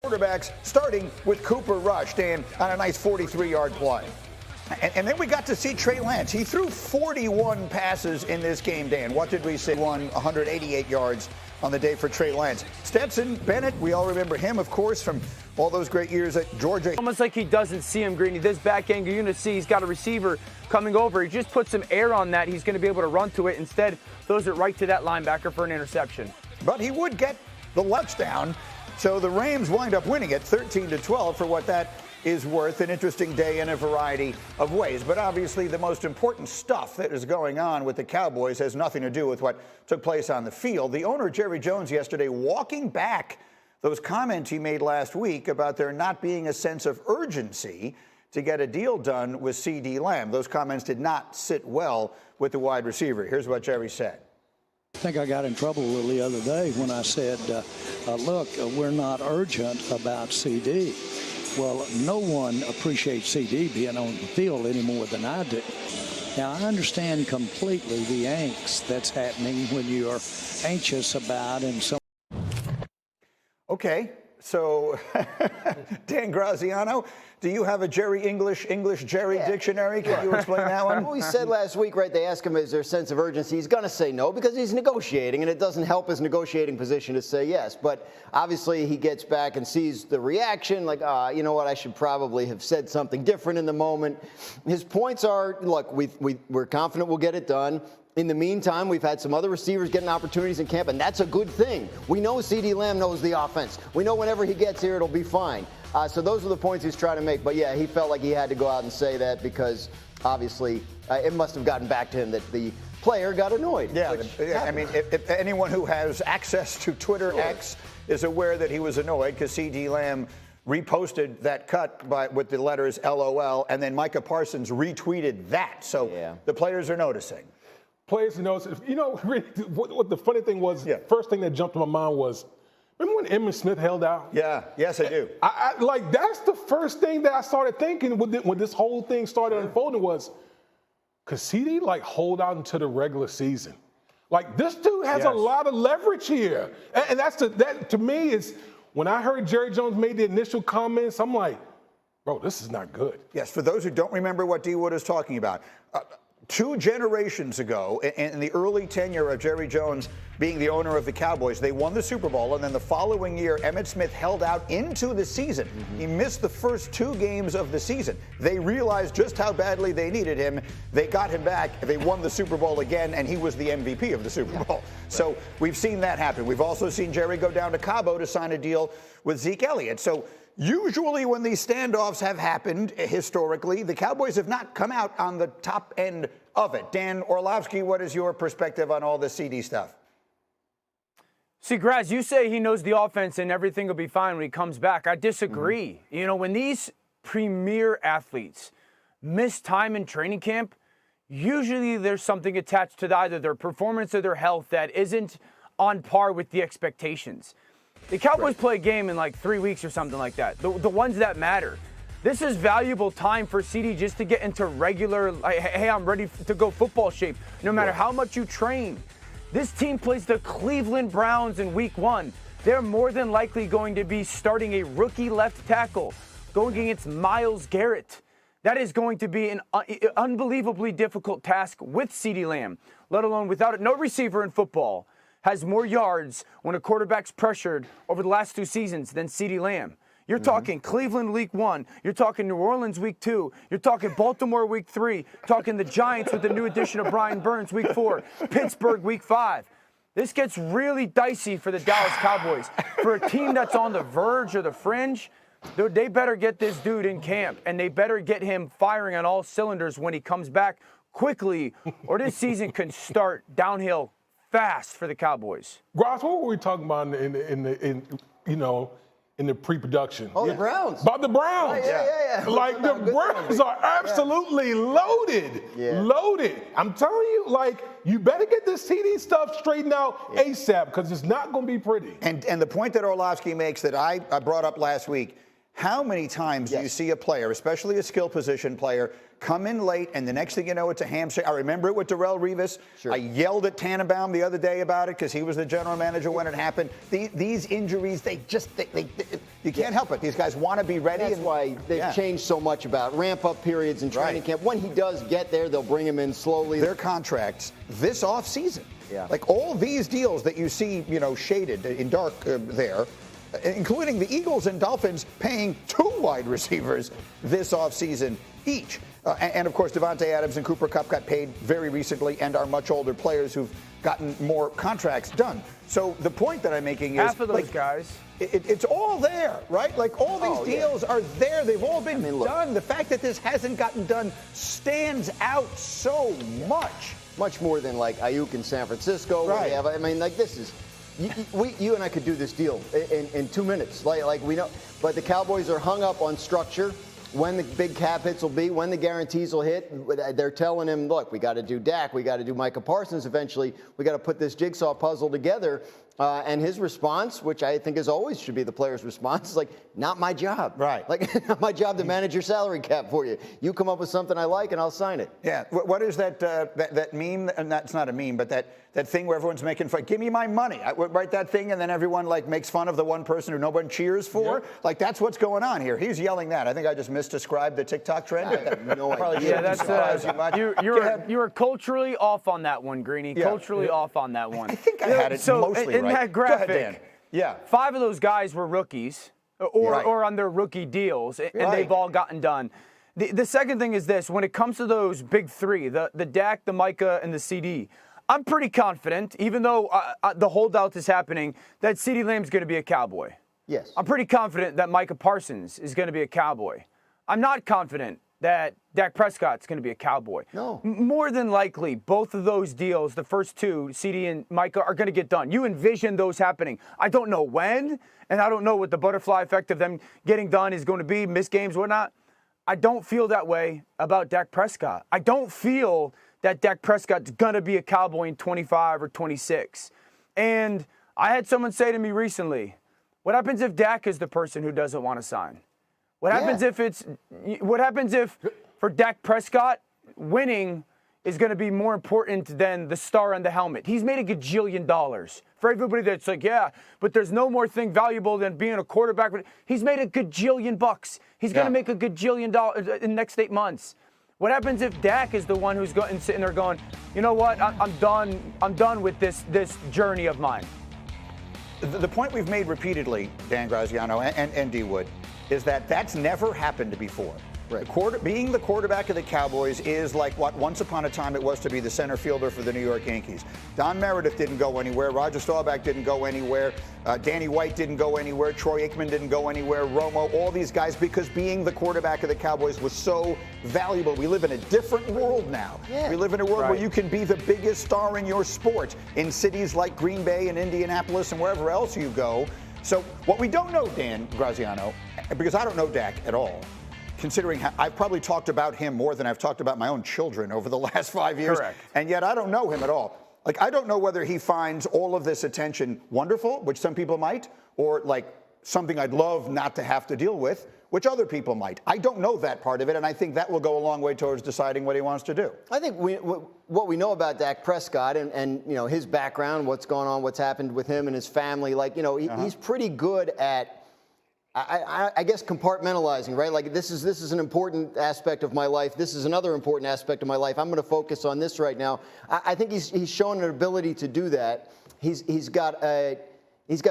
quarterbacks, starting with Cooper Rush, Dan, on a nice 43-yard play. And then we got to see Trey Lance. He threw 41 passes in this game, Dan. What did we say? 188 yards on the day for Trey Lance. Stetson Bennett, we all remember him, of course, from all those great years at Georgia. Almost like he doesn't see him, Greeny. This back angle, you're going to see he's got a receiver coming over. He just puts some air on that. He's going to be able to run to it. Instead, throws it right to that linebacker for an interception. But he would get the touchdown. So the Rams wind up winning it 13-12 for what that is worth. An interesting day in a variety of ways. But obviously the most important stuff that is going on with the Cowboys has nothing to do with what took place on the field. The owner, Jerry Jones, yesterday walking back those comments he made last week about there not being a sense of urgency to get a deal done with CeeDee Lamb. Those comments did not sit well with the wide receiver. Here's what Jerry said. I think I got in trouble the other day when I said, look, we're not urgent about CeeDee. Well, no one appreciates CeeDee being on the field any more than I do. Now, I understand completely the angst that's happening when you are anxious about and so. Okay, so Dan Graziano, do you have a Jerry English Jerry dictionary? Can you explain that one? Well, we said last week, right, they asked him, is there a sense of urgency? He's going to say no because he's negotiating, and it doesn't help his negotiating position to say yes. But obviously he gets back and sees the reaction, like, you know what, I should probably have said something different in the moment. His points are, look, we're confident we'll get it done. In the meantime, we've had some other receivers getting opportunities in camp, and that's a good thing. We know CeeDee Lamb knows the offense. We know whenever he gets here, it'll be fine. So those are the points he's trying to make. But, yeah, he felt like he had to go out and say that because, obviously, it must have gotten back to him that the player got annoyed. Yeah, I mean, if anyone who has access to Twitter X is aware that he was annoyed because CeeDee Lamb reposted that cut with the letters LOL, and then Micah Parsons retweeted that. So the players are noticing. Players, you know, what the funny thing was, first thing that jumped to my mind was, remember when Emmitt Smith held out? Yeah, yes, I do. Like, that's the first thing that I started thinking when this whole thing started unfolding was, could CeeDee, like, hold out into the regular season? Like, this dude has a lot of leverage here. And that to me is, when I heard Jerry Jones made the initial comments, I'm like, bro, this is not good. Yes, for those who don't remember what D. Wood is talking about, 2 generations ago, in the early tenure of Jerry Jones being the owner of the Cowboys, they won the Super Bowl, and then the following year, Emmitt Smith held out into the season. He missed the first 2 games of the season. They realized just how badly they needed him. They got him back. They won the Super Bowl again, and he was the MVP of the Super Bowl. So we've seen that happen. We've also seen Jerry go down to Cabo to sign a deal with Zeke Elliott. So usually when these standoffs have happened historically, the Cowboys have not come out on the top end of it. Dan Orlovsky, what is your perspective on all this CeeDee stuff? See, Graz, you say he knows the offense and everything will be fine when he comes back. I disagree. You know, when these premier athletes miss time in training camp, usually there's something attached to either their performance or their health that isn't on par with the expectations. The Cowboys play a game in like 3 weeks or something like that, the ones that matter. This is valuable time for CeeDee just to get into regular, like, hey, I'm ready to go football shape, no matter how much you train. This team plays the Cleveland Browns in week 1. They're more than likely going to be starting a rookie left tackle, going against Myles Garrett. That is going to be an unbelievably difficult task with CeeDee Lamb, let alone without it. No receiver in football has more yards when a quarterback's pressured over the last 2 seasons than CeeDee Lamb. You're talking Cleveland week 1. You're talking New Orleans week 2. You're talking Baltimore week 3. Talking the Giants with the new addition of Brian Burns week 4. Pittsburgh week 5. This gets really dicey for the Dallas Cowboys. For a team that's on the verge or the fringe, they better get this dude in camp, and they better get him firing on all cylinders when he comes back quickly, or this season can start downhill fast for the Cowboys. Gross, what were we talking about in the pre-production? Oh, the Browns. About the Browns. Yeah. Like, the Browns are absolutely loaded. Loaded. I'm telling you, like, you better get this CeeDee stuff straightened out ASAP because it's not going to be pretty. And the point that Orlovsky makes that I brought up last week, How many times do you see a player, especially a skill position player, come in late, and the next thing you know, it's a hamstring? I remember it with Darrelle Revis. Sure. I yelled at Tannenbaum the other day about it because he was the general manager when it happened. These injuries, you can't help it. These guys want to be ready. That's why they've changed so much about ramp-up periods and training camp. When he does get there, they'll bring him in slowly. Their contracts this offseason, Yeah. like all these deals that you see, shaded in dark there, including the Eagles and Dolphins paying 2 wide receivers this offseason each. And of course, Devontae Adams and Cooper Kupp got paid very recently and are much older players who've gotten more contracts done. So the point that I'm making is half of those guys. It's all there, right? Like all these deals are there. They've all been done. The fact that this hasn't gotten done stands out so much. Much more than like Ayuk in San Francisco. Right. I mean, like this is. You and I could do this deal in 2 minutes. Like we know. But the Cowboys are hung up on structure. When the big cap hits will be, when the guarantees will hit. They're telling him, look, we got to do Dak, we got to do Micah Parsons eventually. We got to put this jigsaw puzzle together. And his response, which I think is always should be the player's response, is like, not my job. Right. Like, not my job to manage your salary cap for you. You come up with something I like and I'll sign it. Yeah. What is that meme? And that's not a meme, but that thing where everyone's making fun. Give me my money. I would write that thing, and then everyone makes fun of the one person who no one cheers for. Yep. Like that's what's going on here. He's yelling that. I think I just misdescribed the TikTok trend. I have no idea. Yeah, that's you were culturally off on that one, Greeny. Yeah. Culturally off on that one. I think I had it mostly in right. that graphic, Go ahead, Dan. Yeah. 5 of those guys were rookies or on their rookie deals, and they've all gotten done. The second thing is this: when it comes to those big 3, the Dak, the Micah, and the CeeDee, I'm pretty confident, even though the holdout is happening, that CeeDee Lamb's going to be a Cowboy. Yes. I'm pretty confident that Micah Parsons is going to be a Cowboy. I'm not confident that Dak Prescott's going to be a Cowboy. No. More than likely, both of those deals, the first 2, CeeDee and Micah, are going to get done. You envision those happening. I don't know when, and I don't know what the butterfly effect of them getting done is going to be, missed games, whatnot. I don't feel that way about Dak Prescott. I don't feel that Dak Prescott's going to be a Cowboy in 25 or 26. And I had someone say to me recently, what happens if Dak is the person who doesn't want to sign? What happens if for Dak Prescott, winning is going to be more important than the star on the helmet? He's made $1 gajillion. For everybody that's like, yeah, but there's no more thing valuable than being a quarterback. He's made $1 gajillion. He's going to make $1 gajillion in the next 8 months. What happens if Dak is the one who's sitting there going, you know what, I'm done with this journey of mine? The point we've made repeatedly, Dan Graziano and D. Wood, is that that's never happened before. Right. Being the quarterback of the Cowboys is like what once upon a time it was to be the center fielder for the New York Yankees. Don Meredith didn't go anywhere. Roger Staubach didn't go anywhere. Danny White didn't go anywhere. Troy Aikman didn't go anywhere. Romo, all these guys, because being the quarterback of the Cowboys was so valuable. We live in a different world now. Yeah. We live in a world where you can be the biggest star in your sport in cities like Green Bay and Indianapolis and wherever else you go. So what we don't know, Dan Graziano, because I don't know Dak at all, considering I've probably talked about him more than I've talked about my own children over the last 5 years. Correct. And yet I don't know him at all. Like, I don't know whether he finds all of this attention wonderful, which some people might, or like something I'd love not to have to deal with, which other people might. I don't know that part of it, and I think that will go a long way towards deciding what he wants to do. I think what we know about Dak Prescott and his background, what's going on, what's happened with him and his family, he's pretty good at, I guess, compartmentalizing, right? Like this is an important aspect of my life. This is another important aspect of my life. I'm going to focus on this right now. I think he's shown an ability to do that. He's got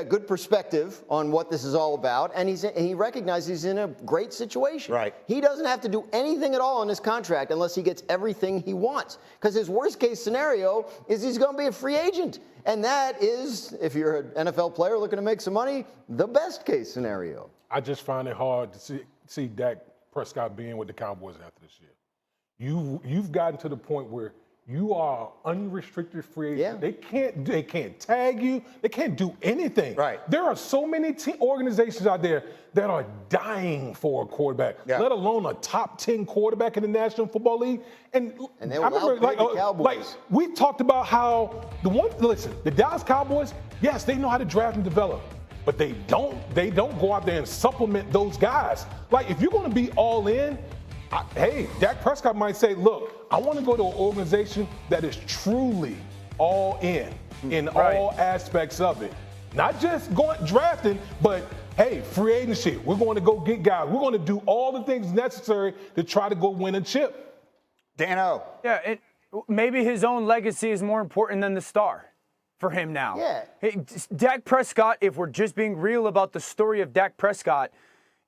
good perspective on what this is all about, and he recognizes he's in a great situation. Right. He doesn't have to do anything at all in his contract unless he gets everything he wants. Because his worst case scenario is he's going to be a free agent. And that is, if you're an NFL player looking to make some money, the best case scenario. I just find it hard to see Dak Prescott being with the Cowboys after this year. You've gotten to the point where you are unrestricted free agent. Yeah. They can't tag you. They can't do anything. Right. There are so many organizations out there that are dying for a quarterback, let alone a top 10 quarterback in the National Football League. And they will outpay the Cowboys. We talked about how the Dallas Cowboys, yes, they know how to draft and develop. but they don't go out there and supplement those guys. Like, if you're going to be all in, hey, Dak Prescott might say, look, I want to go to an organization that is truly all in all aspects of it. Not just drafting, but hey, free agency. We're going to go get guys. We're going to do all the things necessary to try to go win a chip. Dano. Yeah, maybe his own legacy is more important than the star for him now. Yeah. Hey, Dak Prescott, if we're just being real about the story of Dak Prescott,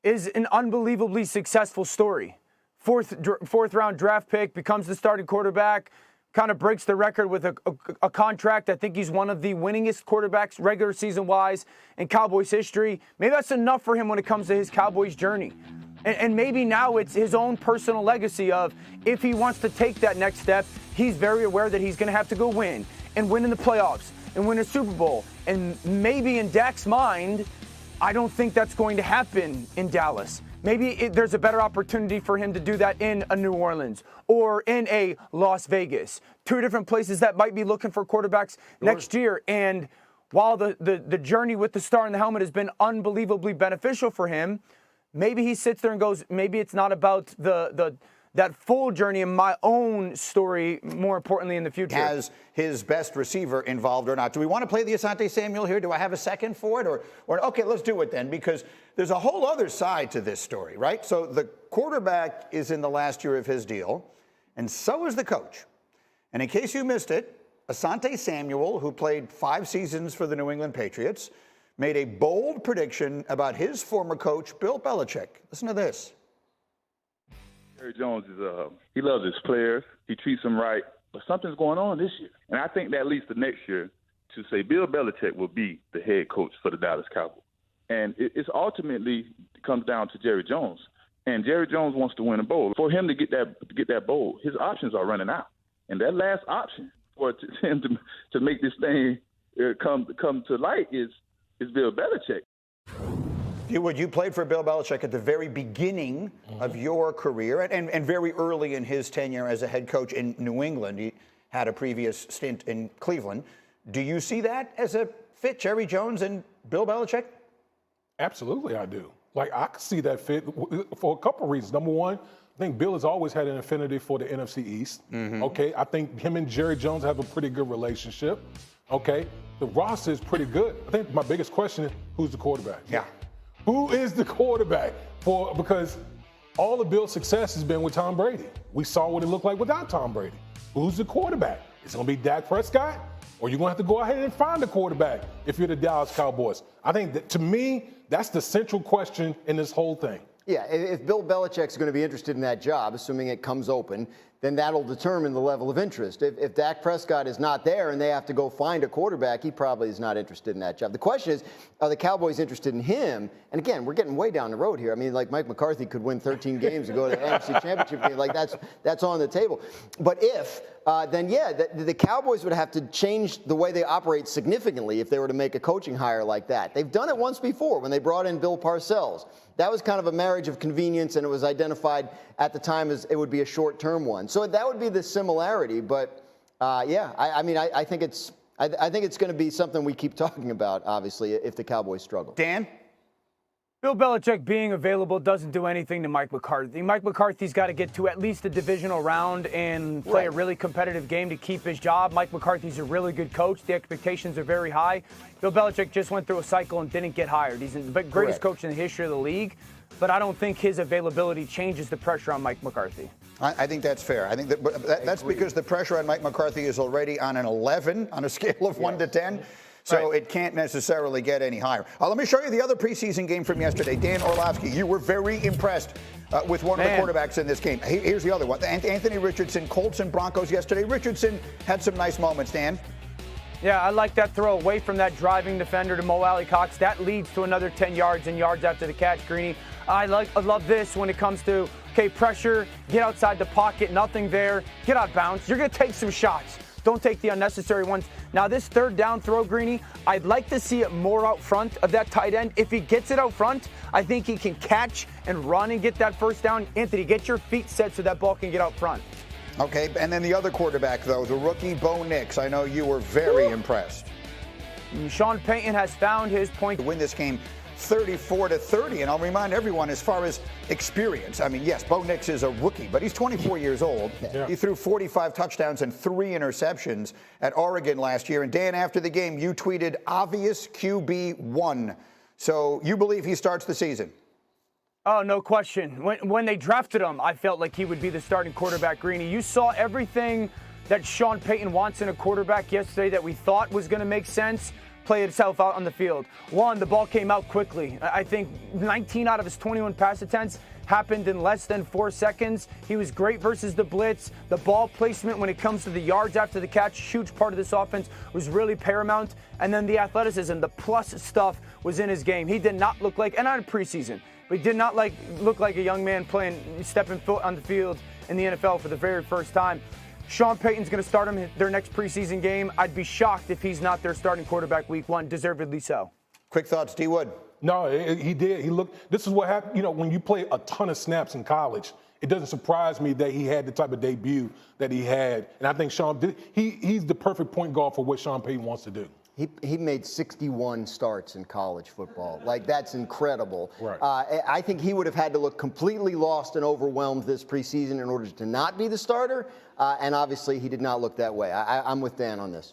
is an unbelievably successful story. Fourth round draft pick, becomes the starting quarterback, kind of breaks the record with a contract. I think he's one of the winningest quarterbacks regular season-wise in Cowboys history. Maybe that's enough for him when it comes to his Cowboys journey. And maybe now it's his own personal legacy of, if he wants to take that next step, he's very aware that he's going to have to go win in the playoffs and win a Super Bowl. And maybe in Dak's mind, I don't think that's going to happen in Dallas. Maybe there's a better opportunity for him to do that in a New Orleans or in a Las Vegas. Two different places that might be looking for quarterbacks next year. And while the journey with the star in the helmet has been unbelievably beneficial for him, maybe he sits there and goes, maybe it's not about that full journey in my own story, more importantly in the future. Has his best receiver involved or not? Do we want to play the Asante Samuel here? Do I have a second for it? Or okay, let's do it then, because there's a whole other side to this story, right? So the quarterback is in the last year of his deal, and so is the coach. And in case you missed it, Asante Samuel, who played 5 seasons for the New England Patriots, made a bold prediction about his former coach, Bill Belichick. Listen to this. Jerry Jones he loves his players. He treats them right. But something's going on this year. And I think that leads to next year to say Bill Belichick will be the head coach for the Dallas Cowboys. And it's ultimately comes down to Jerry Jones. And Jerry Jones wants to win a bowl. For him to get that bowl, his options are running out. And that last option for him to make this thing come to light is Bill Belichick. You played for Bill Belichick at the very beginning of your career and very early in his tenure as a head coach in New England. He had a previous stint in Cleveland. Do you see that as a fit, Jerry Jones and Bill Belichick? Absolutely, I do. Like, I could see that fit for a couple of reasons. Number one, I think Bill has always had an affinity for the NFC East. Okay, I think him and Jerry Jones have a pretty good relationship. Okay, the roster is pretty good. I think my biggest question is, who's the quarterback? Yeah. Who is the quarterback? Because all of Bill's success has been with Tom Brady. We saw what it looked like without Tom Brady. Who's the quarterback? Is it going to be Dak Prescott? Or you're going to have to go ahead and find a quarterback if you're the Dallas Cowboys? I think that, to me, that's the central question in this whole thing. Yeah, if Bill Belichick's going to be interested in that job, assuming it comes open, then that'll determine the level of interest. If Dak Prescott is not there and they have to go find a quarterback, he probably is not interested in that job. The question is, are the Cowboys interested in him? And again, we're getting way down the road here. I mean, like Mike McCarthy could win 13 games and go to the NFC Championship game. Like, that's on the table. But if, then yeah, the Cowboys would have to change the way they operate significantly if they were to make a coaching hire like that. They've done it once before when they brought in Bill Parcells. That was kind of a marriage of convenience, and it was identified at the time as it would be a short-term one. So that would be the similarity. But yeah, I think it's going to be something we keep talking about, obviously, if the Cowboys struggle. Dan? Bill Belichick being available doesn't do anything to Mike McCarthy. Mike McCarthy's got to get to at least a divisional round and play a really competitive game to keep his job. Mike McCarthy's a really good coach. The expectations are very high. Bill Belichick just went through a cycle and didn't get hired. He's the greatest coach in the history of the league, but I don't think his availability changes the pressure on Mike McCarthy. I think that's fair. I think that's because the pressure on Mike McCarthy is already on an 11 on a scale of 1 to 10. So it can't necessarily get any higher. Let me show you the other preseason game from yesterday. Dan Orlovsky, you were very impressed with one of the quarterbacks in this game. Here's the other one. Anthony Richardson, Colts and Broncos yesterday. Richardson had some nice moments, Dan. Yeah, I like that throw away from that driving defender to Mo Alley-Cox. That leads to another 10 yards and yards after the catch, Greeny. I love this when it comes to, pressure, get outside the pocket, nothing there, get out of bounds. You're going to take some shots. Don't take the unnecessary ones. Now, this third down throw, Greeny, I'd like to see it more out front of that tight end. If he gets it out front, I think he can catch and run and get that first down. Anthony, get your feet set so that ball can get out front. Okay, and then the other quarterback, though, the rookie Bo Nix. I know you were very impressed. Sean Payton has found his point. To win this game 34-30, and I'll remind everyone as far as experience. I mean, yes, Bo Nix is a rookie, but he's 24 years old. Yeah. He threw 45 touchdowns and 3 interceptions at Oregon last year. And Dan, after the game, you tweeted obvious QB1. So you believe he starts the season? Oh, no question. When they drafted him, I felt like he would be the starting quarterback, Greeny. You saw everything that Sean Payton wants in a quarterback yesterday that we thought was going to make sense play itself out on the field. One, the ball came out quickly. I think 19 out of his 21 pass attempts happened in less than 4 seconds. He was great versus the blitz. The ball placement when it comes to the yards after the catch, huge part of this offense, was really paramount. And then the athleticism, the plus stuff was in his game. He did not look like, and not in preseason, but he did not look like a young man stepping foot on the field in the NFL for the very first time. Sean Payton's going to start him their next preseason game. I'd be shocked if he's not their starting quarterback week 1, deservedly so. Quick thoughts, D. Wood. No, he did. He looked. This is what happened. You know, when you play a ton of snaps in college, it doesn't surprise me that he had the type of debut that he had. And I think he's the perfect point guard for what Sean Payton wants to do. He made 61 starts in college football. Like, that's incredible. Right. I think he would have had to look completely lost and overwhelmed this preseason in order to not be the starter. And obviously, he did not look that way. I'm with Dan on this.